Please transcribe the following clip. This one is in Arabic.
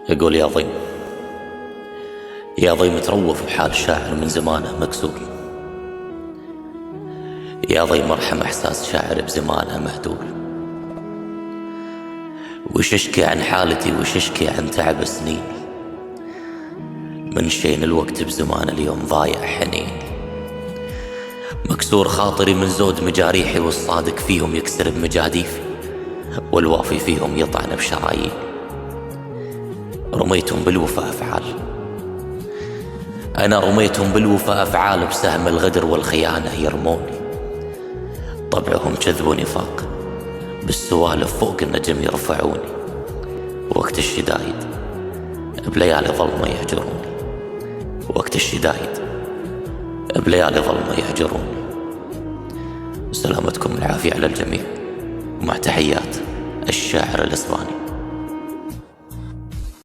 يقول يا ضيم، يا ضيم تروف بحال الشاعر من زمانه مكسور. يا ضيم ارحم احساس شاعر بزمانه مهدور. وش اشكي عن حالتي وش اشكي عن تعب سنين، من شين الوقت بزمان اليوم ضايع حنين. مكسور خاطري من زود مجاريحي، والصادق فيهم يكسر بمجاديفي، والوافي فيهم يطعن بشرايين. رميتهم بالوفا أفعال، أنا رميتهم بالوفا أفعال، بسهم الغدر والخيانة يرموني. طبعهم كذب ونفاق، بالسوالف فوق النجم يرفعوني. وقت الشدايد بليالي ظلمة يهجروني، وقت الشدايد بليالي ظلمة يهجروني. سلامتكم العافية على الجميع، ومع تحيات الشاعر الإسباني.